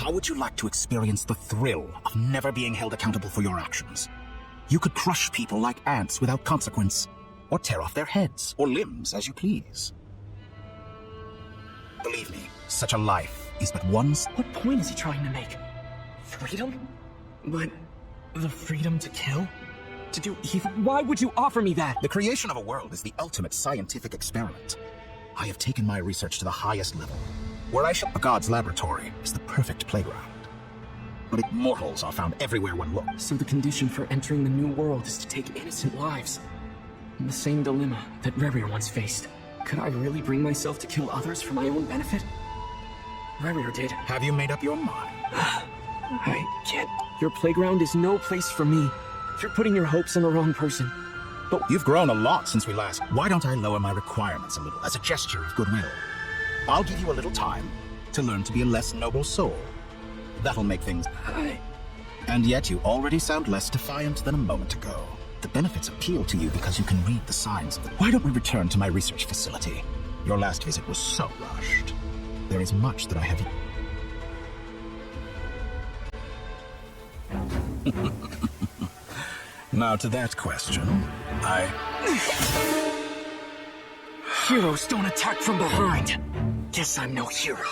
How would you like to experience the thrill of never being held accountable for your actions? You could crush people like ants without consequence, or tear off their heads or limbs as you please. Believe me, such a life is but one... What point is he trying to make? Freedom? But the freedom to kill? To do evil? Why would you offer me that? The creation of a world is the ultimate scientific experiment. I have taken my research to the highest level, where I shall... A god's laboratory is the perfect playground. But mortals are found everywhere one looks. So the condition for entering the new world is to take innocent lives. And the same dilemma that Rerir once faced. Could I really bring myself to kill others for my own benefit? Rerir did. Have you made up your mind? I can't. Your playground is no place for me. You're putting your hopes in the wrong person. But you've grown a lot since we last... Why don't I lower my requirements a little as a gesture of goodwill? I'll give you a little time to learn to be a less noble soul. That'll make things... And yet you already sound less defiant than a moment ago. The benefits appeal to you because you can read the signs of them. Why don't we return to my research facility? Your last visit was so rushed. There is much that I have... Now to that question, Heroes don't attack from behind. Guess I'm no hero.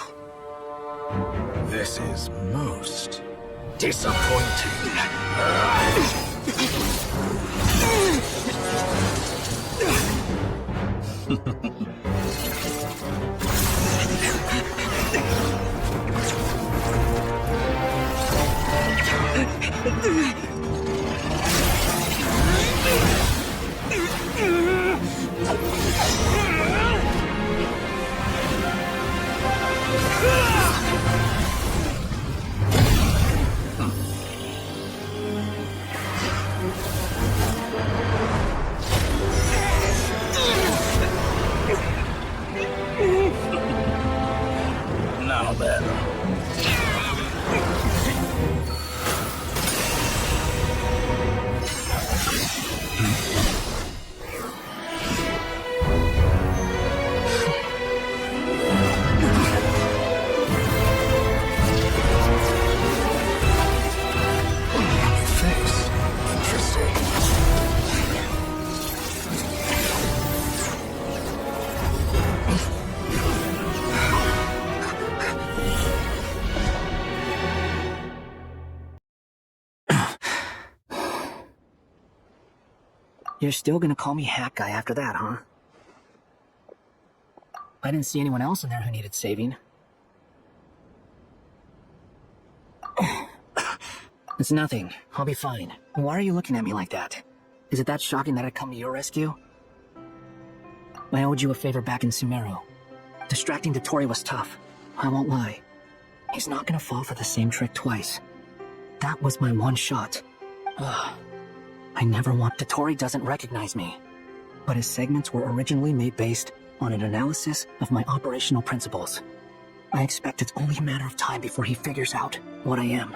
This is most disappointing. Now then. You're still gonna call me Hat Guy after that, huh? I didn't see anyone else in there who needed saving. It's nothing. I'll be fine. Why are you looking at me like that? Is it that shocking that I'd come to your rescue? I owed you a favor back in Sumeru. Distracting Dotori was tough. I won't lie. He's not gonna fall for the same trick twice. That was my one shot. Ugh. I never want... Dotori doesn't recognize me. But his segments were originally made based on an analysis of my operational principles. I expect it's only a matter of time before he figures out what I am.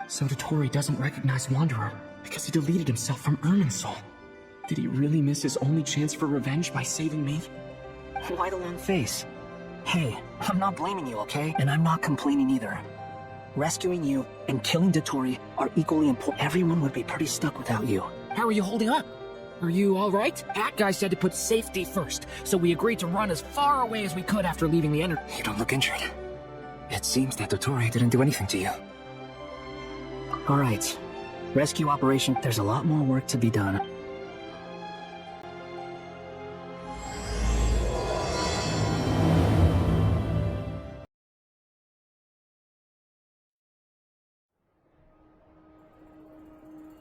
So Dotori doesn't recognize Wanderer because he deleted himself from Irminsul. Did he really miss his only chance for revenge by saving me? Why the long face? Hey, I'm not blaming you, okay? And I'm not complaining either. Rescuing you and killing Dotori are equally important. Everyone would be pretty stuck without you. How are you holding up? Are you alright? Hat Guy said to put safety first, so we agreed to run as far away as we could after leaving the enter- You don't look injured. It seems that Dotori didn't do anything to you. Alright. Rescue operation, there's a lot more work to be done.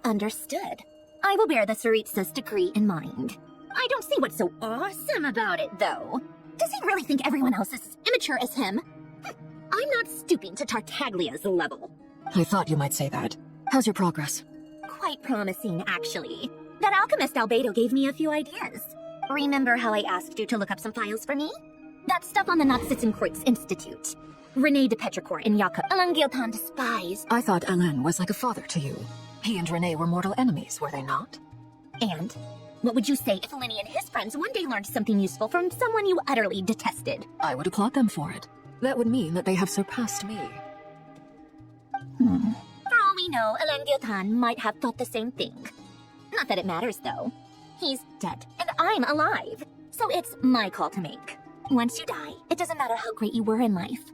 Understood. I will bear the Tsaritsa's decree in mind. I don't see what's so awesome about it, though. Does he really think everyone else is as immature as him? I'm not stooping to Tartaglia's level. I thought you might say that. How's your progress? Quite promising, actually. That alchemist Albedo gave me a few ideas. Remember how I asked you to look up some files for me? That stuff on the Noxitzenkreuz Institute. René de Petrichor and Jakob Elangiltan despised. I thought Alain was like a father to you. He and René were mortal enemies, were they not? And what would you say if Lenny and his friends one day learned something useful from someone you utterly detested? I would applaud them for it. That would mean that they have surpassed me. For all we know, Elendil might have thought the same thing. Not that it matters, though. He's dead, and I'm alive. So it's my call to make. Once you die, it doesn't matter how great you were in life.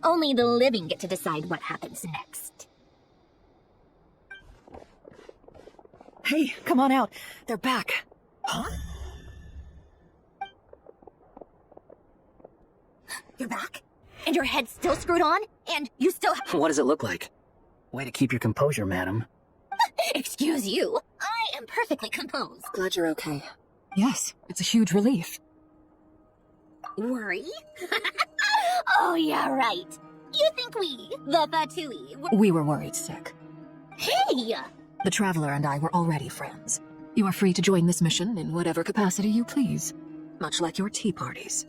Only the living get to decide what happens next. Hey, come on out. They're back. Huh? You're back? And your head's still screwed on? And you still What does it look like? Way to keep your composure, madam. Excuse you. I am perfectly composed. Glad you're okay. Yes, it's a huge relief. Worry? Oh, yeah, right. You think the Fatui, We were worried sick. Hey! The Traveler and I were already friends. You are free to join this mission in whatever capacity you please. Much like your tea parties.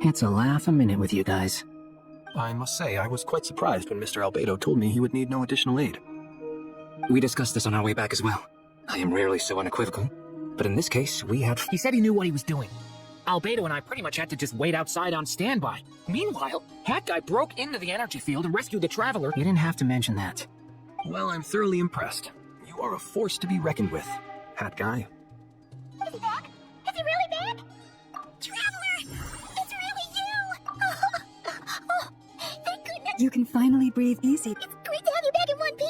It's a laugh a minute with you guys. I must say, I was quite surprised when Mr. Albedo told me he would need no additional aid. We discussed this on our way back as well. I am rarely so unequivocal, but in this case, we had... He said he knew what he was doing. Albedo and I pretty much had to just wait outside on standby. Meanwhile, Hat Guy broke into the energy field and rescued the Traveler. You didn't have to mention that. Well, I'm thoroughly impressed. You are a force to be reckoned with, Hat Guy. Is he back? Is he really back? Traveler! It's really you! Oh, thank goodness. You can finally breathe easy. It's great to have you back in one piece.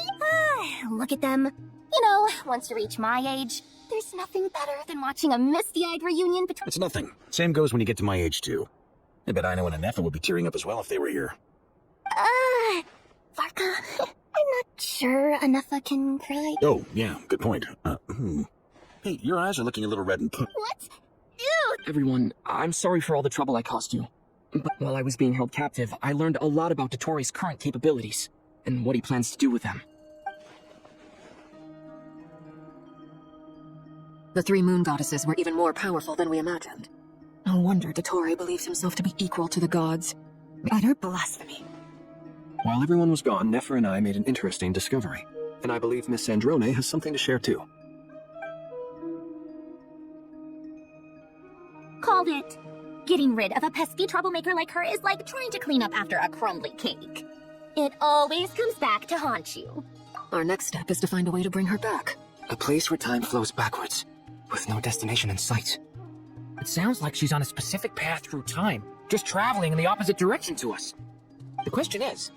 Look at them. You know, once you reach my age, there's nothing better than watching a misty-eyed reunion between... It's nothing. Same goes when you get to my age, too. I bet Ino and Anefa would be tearing up as well if they were here. Varka, I'm not sure Anefa can cry. Oh, yeah, good point. Hey, your eyes are looking a little red and put. What? Ew! Everyone, I'm sorry for all the trouble I caused you. But while I was being held captive, I learned a lot about Dotori's current capabilities, and what he plans to do with them. The three moon goddesses were even more powerful than we imagined. No wonder Dotori believes himself to be equal to the gods. Utter blasphemy. While everyone was gone, Nefer and I made an interesting discovery. And I believe Miss Androne has something to share too. Called it. Getting rid of a pesky troublemaker like her is like trying to clean up after a crumbly cake. It always comes back to haunt you. Our next step is to find a way to bring her back. A place where time flows backwards, with no destination in sight. It sounds like she's on a specific path through time, just traveling in the opposite direction to us. The question is,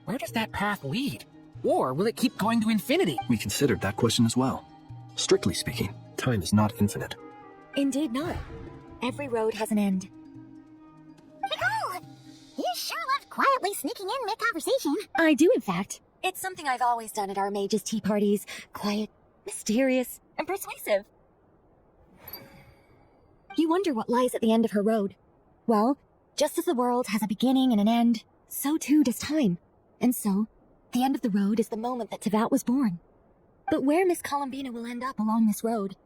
where does that path lead? Or will it keep going to infinity? We considered that question as well. Strictly speaking, time is not infinite. Indeed not. Every road has an end. You sure love quietly sneaking in mid-conversation. I do, in fact. It's something I've always done at our mages' tea parties. Quiet, mysterious, and persuasive. You wonder what lies at the end of her road. Well, just as the world has a beginning and an end, so too does time. And so, the end of the road is the moment that Tevat was born. But where Miss Columbina will end up along this road,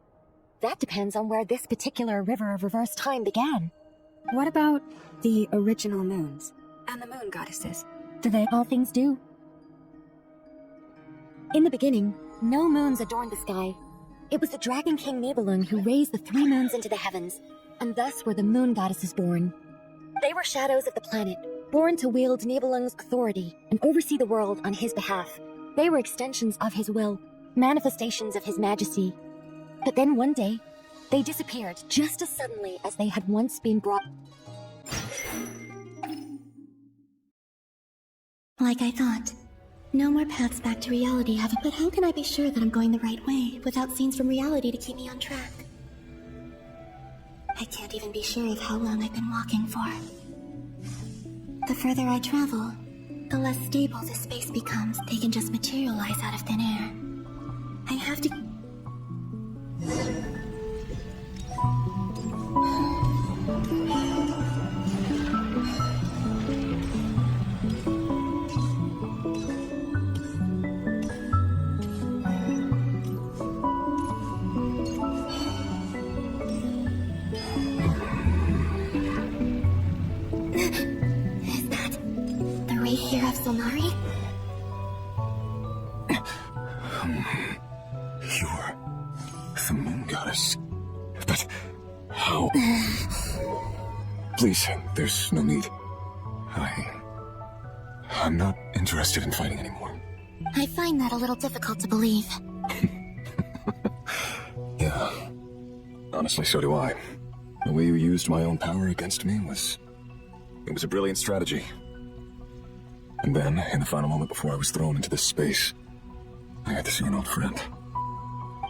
that depends on where this particular river of reverse time began. What about the original moons and the moon goddesses? Do they all things do? In the beginning, no moons adorned the sky. It was the Dragon King Nibelung who raised the three moons into the heavens, and thus were the moon goddesses born. They were shadows of the planet, born to wield Nibelung's authority and oversee the world on his behalf. They were extensions of his will, manifestations of his majesty. But then one day, they disappeared just as suddenly as they had once been brought. Like I thought. No more paths back to reality, have you? But how can I be sure that I'm going the right way without scenes from reality to keep me on track? I can't even be sure of how long I've been walking for. The further I travel, the less stable this space becomes. They can just materialize out of thin air. I have to... Is that the Wraith here of Solnari? You're the moon goddess. But how? Please, there's no need. I'm not interested in fighting anymore. I find that a little difficult to believe. Yeah. Honestly, so do I. The way you used my own power against me was... It was a brilliant strategy. And then, in the final moment before I was thrown into this space, I had to see an old friend.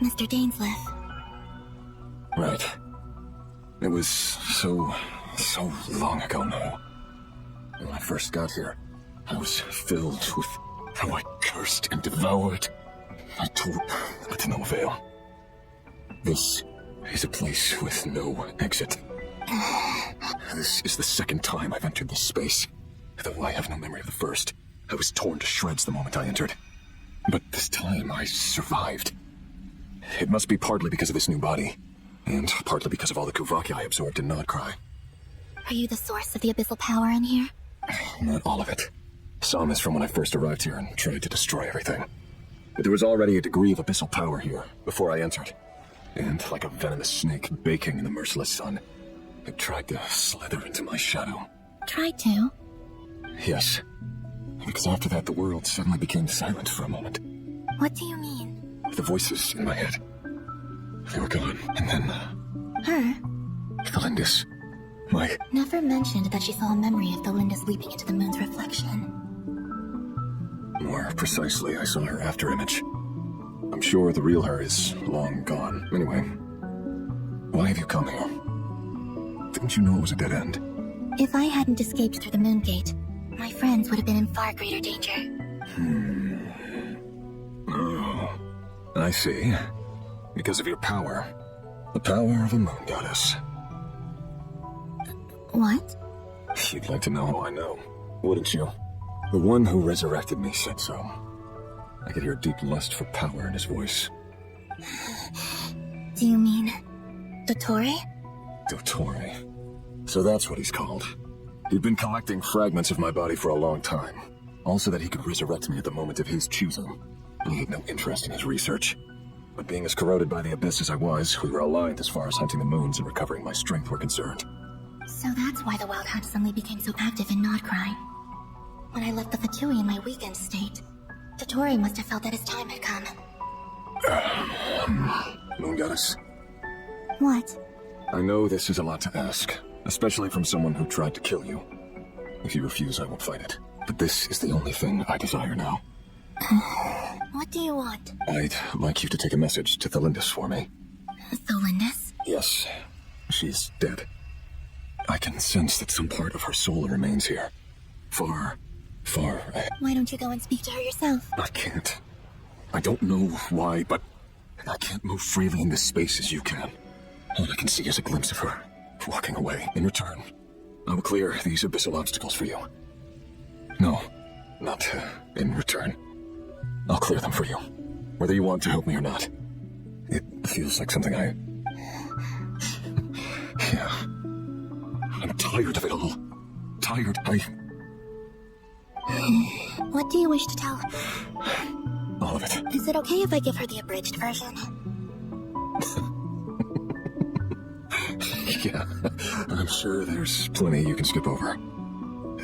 Mr. Dainsleif. Right. It was so long ago now. When I first got here, I was filled with how I cursed and devoured. I told, but to no avail. This is a place with no exit. This is the second time I've entered this space. Though I have no memory of the first. I was torn to shreds the moment I entered. But this time I survived. It must be partly because of this new body, and partly because of all the Kuvaki I absorbed in Nodcry. Are you the source of the abyssal power in here? Not all of it. Some is from when I first arrived here and tried to destroy everything. But there was already a degree of abyssal power here before I entered. And like a venomous snake baking in the merciless sun, it tried to slither into my shadow. Tried to? Yes. Because after that, the world suddenly became silent for a moment. What do you mean? The voices in my head, they were gone. And then, Her? Thelindis, my... Never mentioned that she saw a memory of Thelindis leaping into the moon's reflection. More precisely, I saw her after image. I'm sure the real her is long gone. Anyway, why have you come here? Didn't you know it was a dead end? If I hadn't escaped through the moon gate, my friends would have been in far greater danger. Oh, I see. Because of your power. The power of a moon goddess. What? You'd like to know how I know, wouldn't you? The one who resurrected me said so. I could hear deep lust for power in his voice. Do you mean... Dottore? Dottore. So that's what he's called. He'd been collecting fragments of my body for a long time. Also that he could resurrect me at the moment of his choosing. I had no interest in his research. But being as corroded by the abyss as I was, we were aligned as far as hunting the moons and recovering my strength were concerned. So that's why the Wild Hunt suddenly became so active in Nodcry. When I left the Fatui in my weakened state, Dottore must have felt that his time had come. Moon goddess, What? I know this is a lot to ask, especially from someone who tried to kill you. If you refuse, I won't fight it. But this is the only thing I desire now. What do you want? I'd like you to take a message to Thelindis for me. Thelindis? Yes, she's dead. I can sense that some part of her soul remains here. Far ahead. Why don't you go and speak to her yourself? I can't. I don't know why, but I can't move freely in this space as you can. All I can see is a glimpse of her, walking away. In return, I will clear these abyssal obstacles for you. No, not in return. I'll clear them for you, whether you want to help me or not. It feels like something I... Yeah. I'm tired of it all. Tired, What do you wish to tell her? all of it. Is it okay if I give her the abridged version? Yeah, I'm sure there's plenty you can skip over.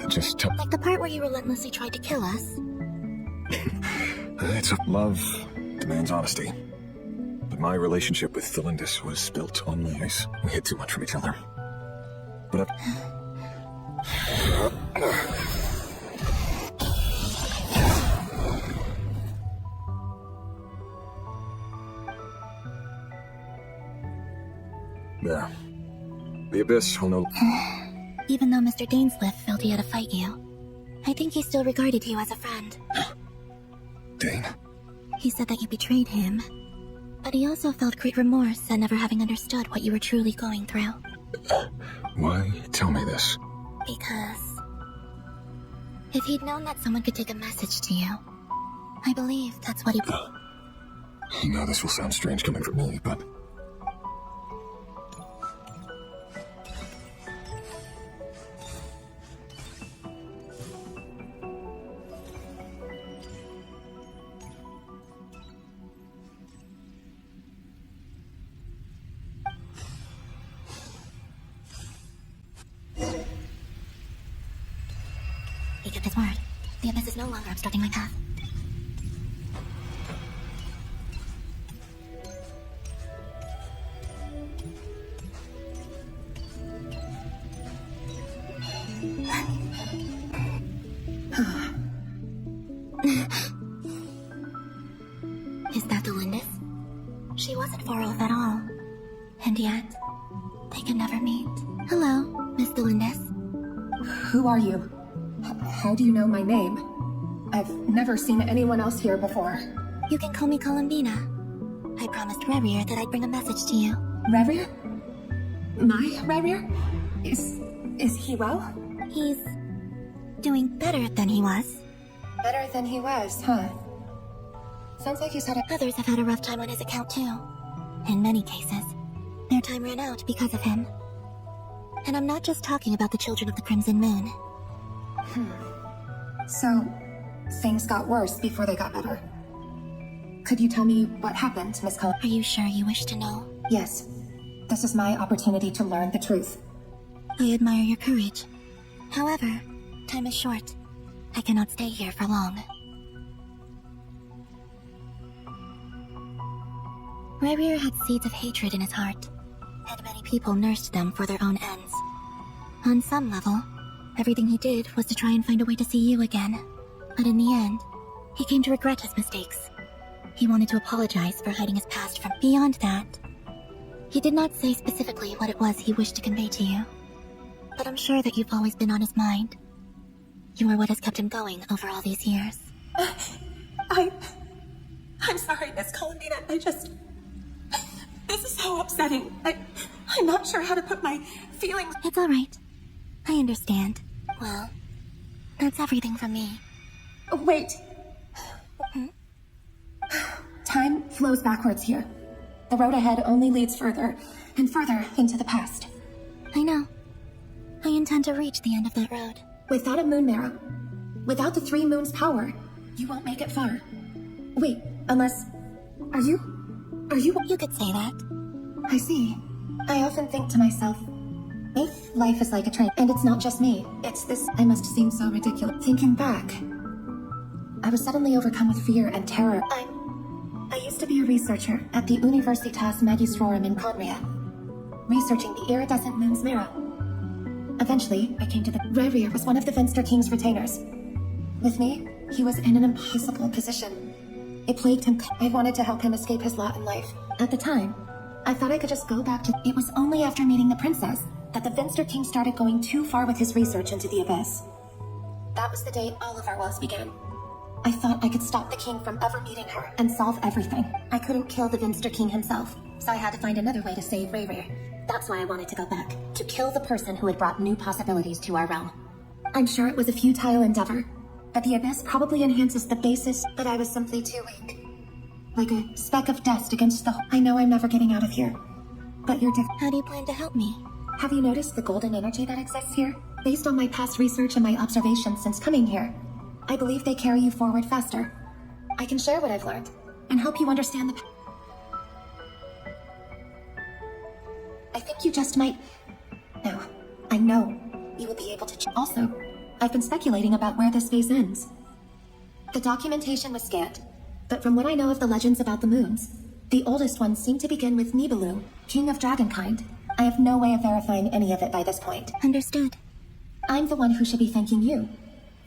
Just tell... Like the part where you relentlessly tried to kill us? It's love demands honesty. But my relationship with Thelindis was built on lies. We hid too much from each other. But there. The Abyss will know... Even though Mr. Dainsleif felt he had to fight you, I think he still regarded you as a friend. Dane? He said that you betrayed him, but he also felt great remorse at never having understood what you were truly going through. Why tell me this? Because... if he'd known that someone could take a message to you, I believe that's what he... You know this will sound strange coming from me, but... He kept his word. The abyss is no longer obstructing my path. Is that the Lindis? She wasn't far off at all. And yet, they can never meet. Hello, Miss Delindis. Who are you? How do you know my name? I've never seen anyone else here before. You can call me Columbina. I promised Revier that I'd bring a message to you. Revier? My Revier? Is he well? He's doing better than he was. Better than he was, huh? Sounds like he's had a... Others have had a rough time on his account too. In many cases, their time ran out because of him. And I'm not just talking about the children of the Crimson Moon. So, things got worse before they got better. Could you tell me what happened, Miss Cull? Are you sure you wish to know? Yes. This is my opportunity to learn the truth. I admire your courage. However, time is short. I cannot stay here for long. Revier had seeds of hatred in his heart, and many people nursed them for their own ends. On some level, everything he did was to try and find a way to see you again. But in the end, he came to regret his mistakes. He wanted to apologize for hiding his past from... Beyond that, he did not say specifically what it was he wished to convey to you. But I'm sure that you've always been on his mind. You are what has kept him going over all these years. I'm sorry, Miss Columbina. This is so upsetting. I'm not sure how to put my feelings... It's all right. I understand. Well, that's everything from me. Wait. Time flows backwards here. The road ahead only leads further and further into the past. I know. I intend to reach the end of that road. Without a moon marrow, without the 3 moons' power, you won't make it far. Wait, unless... Are you? You could say that. I see. I often think to myself, if life is like a train, and it's not just me, it's this... I must seem so ridiculous. Thinking back, I was suddenly overcome with fear and terror. I used to be a researcher at the Universitas Magistrorum in Conria, researching the iridescent moon's marrow. Eventually, I came to the... Revier was one of the Finster King's retainers. With me, he was in an impossible position. It plagued him. I wanted to help him escape his lot in life. At the time, I thought I could just go back to... It was only after meeting the princess that the Finster King started going too far with his research into the abyss. That was the day all of our woes began. I thought I could stop the king from ever meeting her and solve everything. I couldn't kill the Finster King himself, so I had to find another way to save Revier. That's why I wanted to go back, to kill the person who had brought new possibilities to our realm. I'm sure it was a futile endeavor, but the abyss probably enhances the basis, but I was simply too weak. Like a speck of dust against the... I know I'm never getting out of here, but you're different. How do you plan to help me? Have you noticed the golden energy that exists here? Based on my past research and my observations since coming here, I believe they carry you forward faster. I can share what I've learned and help you understand the... I think you just might... No, I know you will be able to... Also, I've been speculating about where this phase ends. The documentation was scant, but from what I know of the legends about the moons, the oldest ones seem to begin with Nibelung, king of dragonkind. I have no way of verifying any of it by this point. Understood. I'm the one who should be thanking you.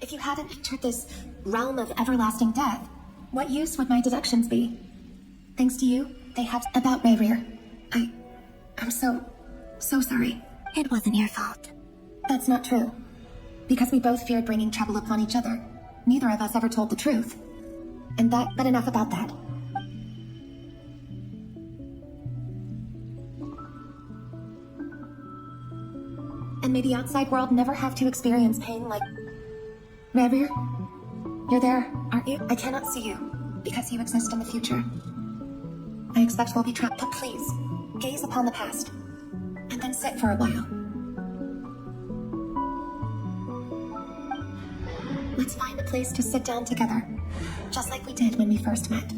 If you hadn't entered this realm of everlasting death, what use would my deductions be? Thanks to you, they have... About Revier. I'm so sorry. It wasn't your fault. That's not true. Because we both feared bringing trouble upon each other. Neither of us ever told the truth. But enough about that. And may the outside world never have to experience pain like... Revier? You're there, aren't you? I cannot see you, because you exist in the future. I expect we'll be trapped, but please, gaze upon the past, and then sit for a while. Let's find a place to sit down together, just like we did when we first met.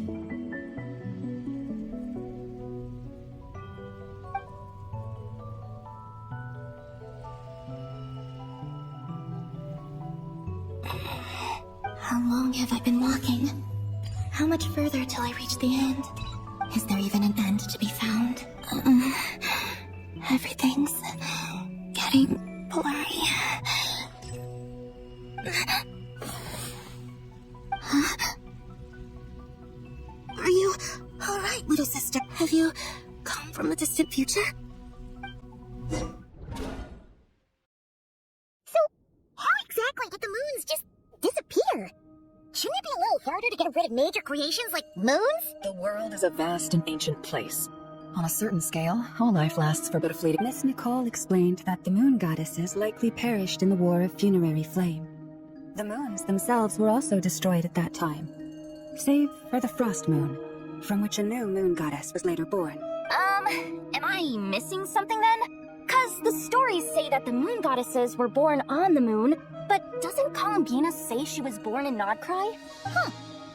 How long have I been walking? How much further till I reach the end? Is there even an end to be found? Everything's getting blurry. Are you alright, little sister? Have you come from the distant future? So, how exactly did the moons just disappear? Shouldn't it be a little harder to get rid of major creations like moons? The world is a vast and ancient place. On a certain scale, all life lasts for but a fleeting... Miss Nicole explained that the moon goddesses likely perished in the War of Funerary Flame. The moons themselves were also destroyed at that time, save for the Frost Moon, from which a new moon goddess was later born. Am I missing something then? 'Cause the stories say that the moon goddesses were born on the moon, but doesn't Columbina say she was born in Nodcry? Huh,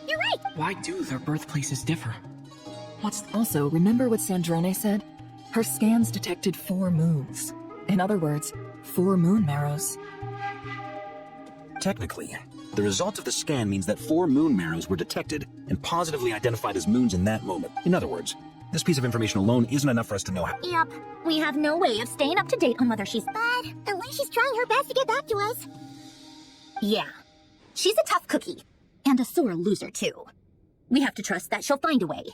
you're right! Why do their birthplaces differ? Also, remember what Sandrone said? Her scans detected 4 moons. In other words, 4 moon marrows. Technically, the result of the scan means that 4 moon marrows were detected and positively identified as moons in that moment. In other words, this piece of information alone isn't enough for us to know how... Yep, we have no way of staying up to date on whether she's bad. At least she's trying her best to get back to us. Yeah, she's a tough cookie. And a sore loser, too. We have to trust that she'll find a way.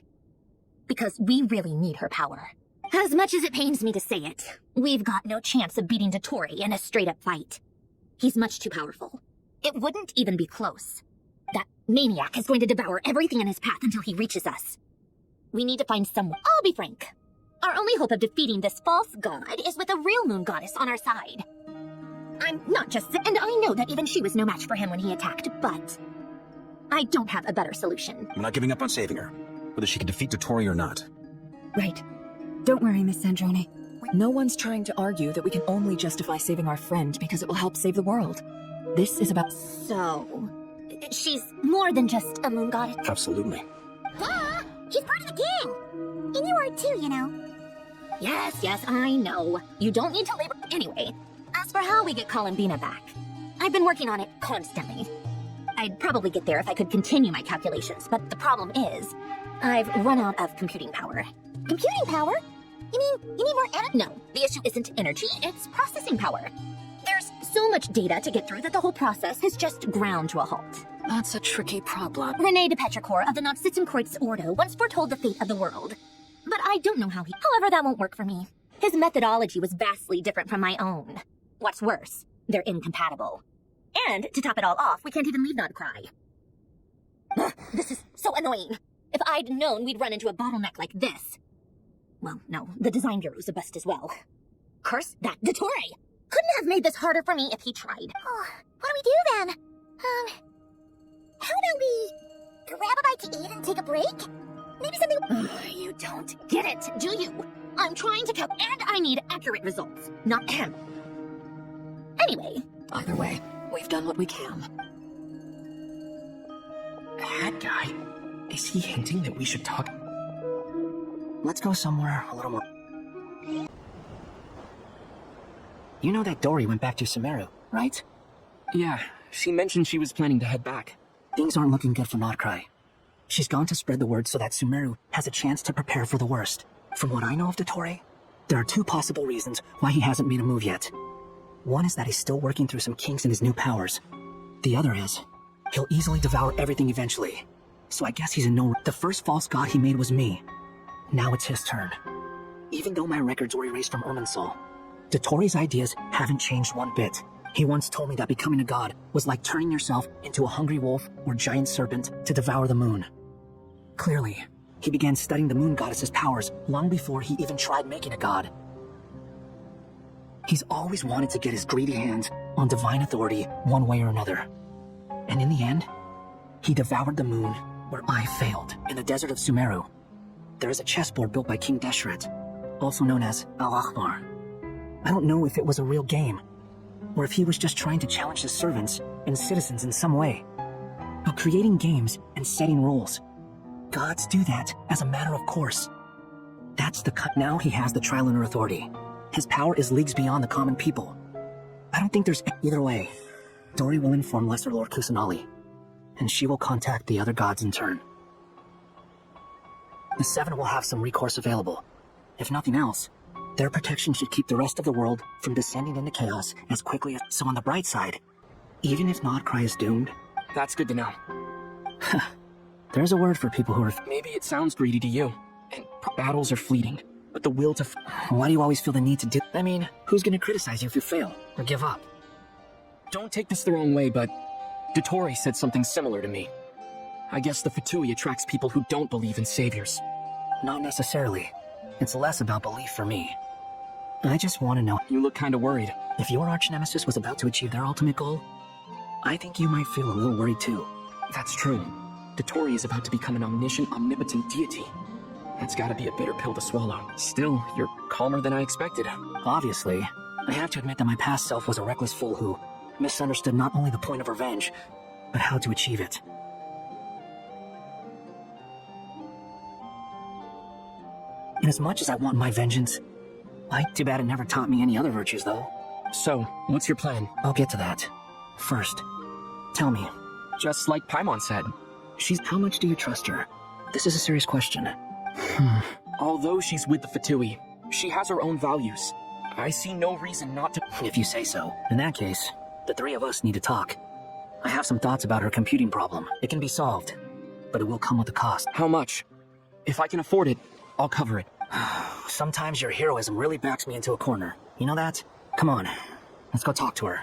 Because we really need her power. As much as it pains me to say it, we've got no chance of beating Dottore in a straight-up fight. He's much too powerful. It wouldn't even be close. That maniac is going to devour everything in his path until he reaches us. We need to find someone. I'll be frank. Our only hope of defeating this false god is with a real moon goddess on our side. I'm not just... And I know that even she was no match for him when he attacked, but... I don't have a better solution. I'm not giving up on saving her, whether she can defeat Dottore or not. Right. Don't worry, Miss Sandrone. No one's trying to argue that we can only justify saving our friend because it will help save the world. This is about... So... she's more than just a moon goddess? Absolutely. Duh! She's part of the gang! And you are too, you know. Yes, I know. You don't need to labor... Anyway, as for how we get Columbina back, I've been working on it constantly. I'd probably get there if I could continue my calculations, but the problem is, I've run out of computing power. Computing power? You need more energy? No, the issue isn't energy, it's processing power. There's so much data to get through that the whole process has just ground to a halt. That's a tricky problem. René de Petrichor of the Noxitzenkreuz Ordo once foretold the fate of the world. But I don't know how he... However, that won't work for me. His methodology was vastly different from my own. What's worse, they're incompatible. And, to top it all off, we can't even leave Nodcry. Ugh, this is so annoying. If I'd known we'd run into a bottleneck like this... Well, no, the design bureau's a bust as well. Curse that Dottore! Couldn't have made this harder for me if he tried. Oh, what do we do then? How about we grab a bite to eat and take a break? Maybe something... You don't get it, do you? I'm trying to cope, and I need accurate results, not him. Anyway... Either way, we've done what we can. That guy? Is he hinting that we should talk? Let's go somewhere a little more... You know that Dory went back to Sumeru, right? Yeah, she mentioned she was planning to head back. Things aren't looking good for Nodcry. She's gone to spread the word so that Sumeru has a chance to prepare for the worst. From what I know of Dottore, there are 2 possible reasons why he hasn't made a move yet. One is that he's still working through some kinks in his new powers. The other is, he'll easily devour everything eventually. So I guess he's in no... The first false god he made was me. Now it's his turn. Even though my records were erased from Irminsul, Dottore's ideas haven't changed one bit. He once told me that becoming a god was like turning yourself into a hungry wolf or giant serpent to devour the moon. Clearly, he began studying the moon goddess's powers long before he even tried making a god. He's always wanted to get his greedy hands on divine authority one way or another. And in the end, he devoured the moon where I failed, in the desert of Sumeru. There is a chessboard built by King Deshret, also known as Al-Akhbar. I don't know if it was a real game, or if he was just trying to challenge his servants and citizens in some way. But creating games and setting rules, gods do that as a matter of course. That's the cut. Now he has the trial and authority. His power is leagues beyond the common people. I don't think there's... Either way, Dory will inform Lesser Lord Kusanali. and she will contact the other gods in turn. The Seven will have some recourse available. If nothing else, their protection should keep the rest of the world from descending into chaos as quickly as... So on the bright side, even if Nodcry is doomed... That's good to know. There's a word for people who are... Maybe it sounds greedy to you, and battles are fleeting, but the will to... Why do you always feel the need to do... I mean, who's gonna criticize you if you fail, or give up? Don't take this the wrong way, but Dottore said something similar to me. I guess the Fatui attracts people who don't believe in saviors. Not necessarily. It's less about belief for me. I just want to know... You look kinda worried. If your arch-nemesis was about to achieve their ultimate goal, I think you might feel a little worried too. That's true. Dottore is about to become an omniscient, omnipotent deity. That's gotta be a bitter pill to swallow. Still, you're calmer than I expected. Obviously, I have to admit that my past self was a reckless fool who misunderstood not only the point of revenge, but how to achieve it. And as much as I want my vengeance, too bad it never taught me any other virtues, though. So, what's your plan? I'll get to that. First, tell me. Just like Paimon said, How much do you trust her? This is a serious question. Although she's with the Fatui, she has her own values. I see no reason not to... If you say so. In that case, the three of us need to talk. I have some thoughts about her computing problem. It can be solved, but it will come with a cost. How much? If I can afford it, I'll cover it. Sometimes your heroism really backs me into a corner. You know that? Come on, let's go talk to her.